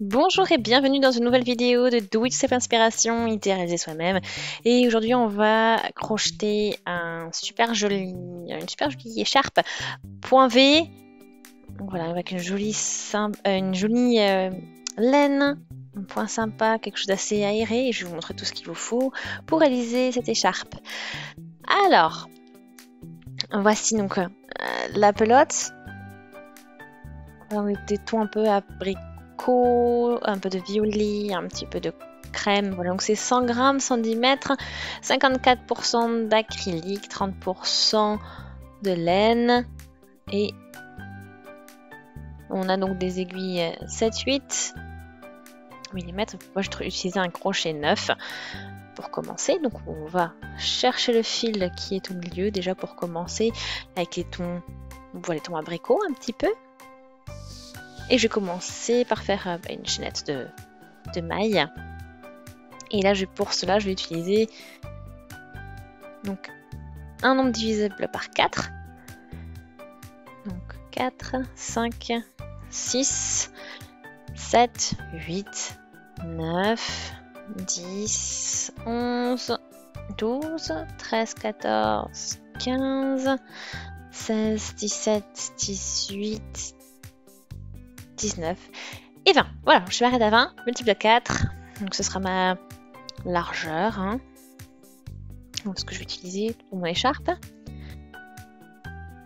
Bonjour et bienvenue dans une nouvelle vidéo de Do It Yourself Inspiration, idée réalisée soi-même. Et aujourd'hui on va crocheter une super jolie écharpe point V. Donc voilà, avec une jolie laine, un point sympa, quelque chose d'assez aéré. Et je vais vous montrer tout ce qu'il vous faut pour réaliser cette écharpe. Alors, voici donc la pelote. Avec des tons un peu abricot, un peu de violet, un petit peu de crème. Voilà, donc c'est 100 grammes, 110 mètres, 54% d'acrylique, 30% de laine. Et on a donc des aiguilles 7-8 mm. Moi, je vais utiliser un crochet 9 pour commencer. Donc on va chercher le fil qui est au milieu déjà pour commencer avec les tons, on voit les tons abricots un petit peu. Et je vais commencer par faire une chaînette de mailles. Et là, pour cela, je vais utiliser donc un nombre divisible par 4. Donc 4, 5, 6, 7, 8, 9, 10, 11, 12, 13, 14, 15, 16, 17, 18, 19 et 20. Voilà, je m'arrête à 20, multiple de 4. Donc ce sera ma largeur. Donc ce que je vais utiliser pour mon écharpe.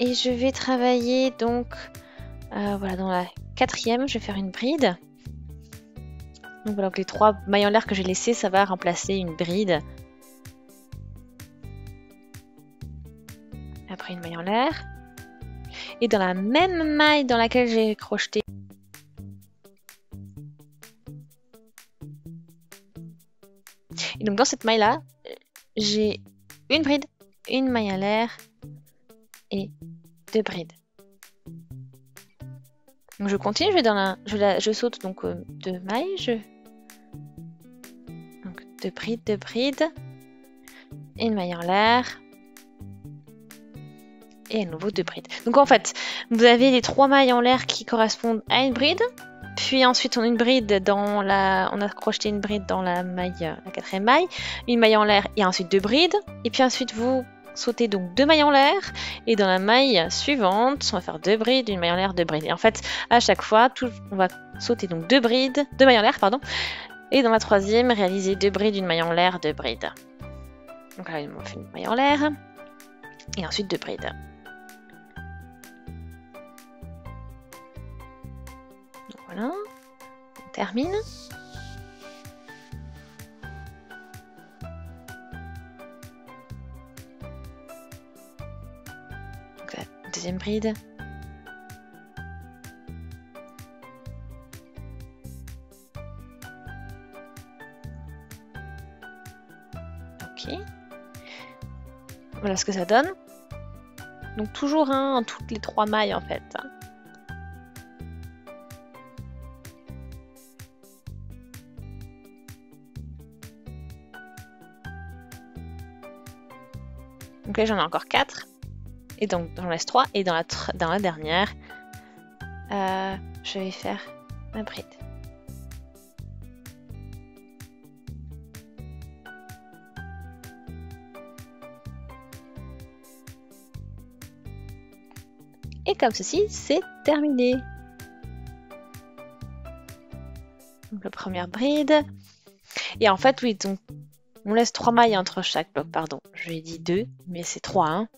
Et je vais travailler donc voilà, dans la 4e, je vais faire une bride. Donc voilà, donc les 3 mailles en l'air que j'ai laissées, ça va remplacer une bride. Après une maille en l'air. Et dans la même maille dans laquelle j'ai crocheté, et donc dans cette maille là, j'ai une bride, une maille à l'air et 2 brides. Donc je continue, je saute donc 2 mailles, donc 2 brides, une maille en l'air et à nouveau 2 brides. Donc en fait, vous avez les 3 mailles en l'air qui correspondent à une bride. Puis ensuite, on a crocheté une bride dans la maille, la 4e maille, une maille en l'air et ensuite 2 brides. Et puis ensuite, vous sautez donc 2 mailles en l'air et dans la maille suivante, on va faire 2 brides, une maille en l'air, 2 brides. Et en fait, à chaque fois, on va sauter donc 2 mailles en l'air, pardon. Et dans la 3e, réaliser 2 brides, une maille en l'air, 2 brides. Donc là, on fait une maille en l'air et ensuite 2 brides. Voilà, on termine. Donc la 2e bride. Ok. Voilà ce que ça donne. Donc toujours en toutes les 3 mailles en fait. Donc là, j'en ai encore 4. Et donc, j'en laisse 3. Et dans la dernière, je vais faire ma bride. Et comme ceci, c'est terminé. Donc, la première bride. Et en fait, oui, donc, on laisse 3 mailles entre chaque bloc, pardon. Je lui ai dit 2, mais c'est 3. Hein.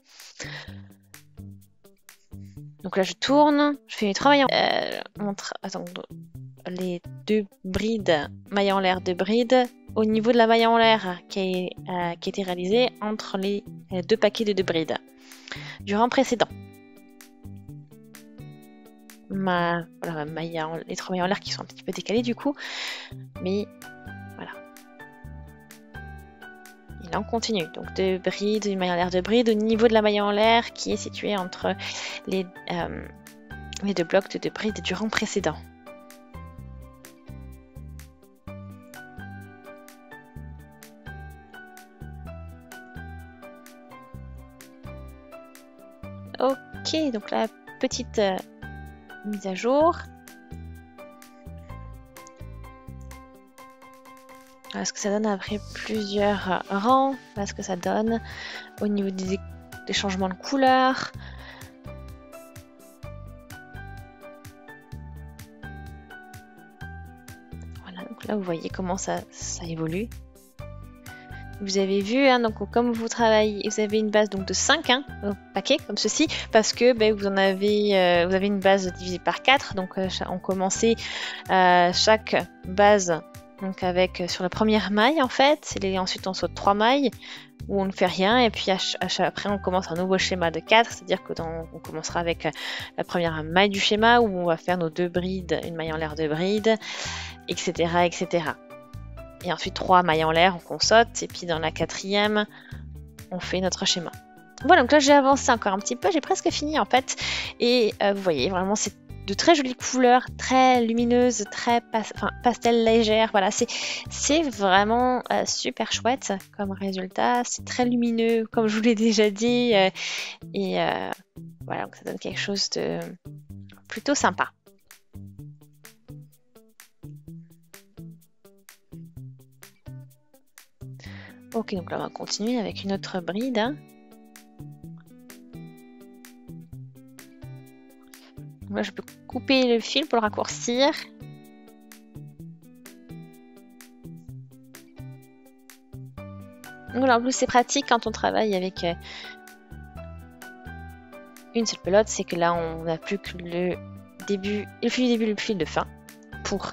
Donc là, je tourne, je fais mes 3 mailles attends, les 2 brides, mailles en l'air, 2 brides, au niveau de la maille en l'air qui a été réalisée entre les 2 paquets de 2 brides du rang précédent. Voilà, les 3 mailles en l'air qui sont un petit peu décalées du coup, mais voilà. Et là on continue, donc 2 brides, une maille en l'air, 2 brides au niveau de la maille en l'air qui est située entre les 2 blocs de 2 brides du rang précédent. Ok, donc la petite mise à jour. Voilà ce que ça donne après plusieurs rangs. Voilà ce que ça donne au niveau des changements de couleur. Voilà, donc là vous voyez comment ça évolue. Vous avez vu, hein, donc comme vous travaillez, vous avez une base donc de 5 au paquet, comme ceci, parce que vous avez une base divisée par 4, donc on commençait chaque base donc avec sur la première maille en fait, ensuite on saute 3 mailles où on ne fait rien, et puis après on commence un nouveau schéma de 4, c'est-à-dire que on commencera avec la première maille du schéma où on va faire nos 2 brides, une maille en l'air de bride, etc. etc. Et ensuite 3 mailles en l'air qu'on saute, et puis dans la 4e, on fait notre schéma. Voilà, donc là j'ai avancé encore un petit peu, j'ai presque fini en fait. Et vous voyez, vraiment c'est de très jolies couleurs, très lumineuses, très pastel légère. Voilà, c'est vraiment super chouette comme résultat. C'est très lumineux, comme je vous l'ai déjà dit. Voilà, donc ça donne quelque chose de plutôt sympa. Ok, donc là on va continuer avec une autre bride. Moi je peux couper le fil pour le raccourcir. Voilà, en plus c'est pratique quand on travaille avec une seule pelote, c'est que là on n'a plus que le début, le fil du début et le fil de fin pour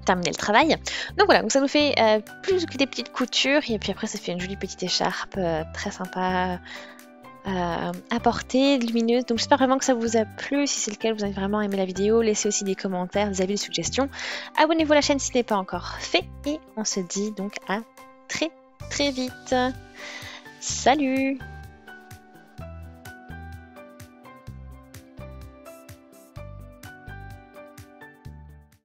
terminer le travail. Donc voilà, donc ça nous fait plus que des petites coutures, et puis après ça fait une jolie petite écharpe très sympa à porter, lumineuse. Donc j'espère vraiment que ça vous a plu. Si c'est le cas, vous avez vraiment aimé la vidéo, laissez aussi des commentaires, des avis, des suggestions. Abonnez-vous à la chaîne si ce n'est pas encore fait, et on se dit donc à très vite. Salut!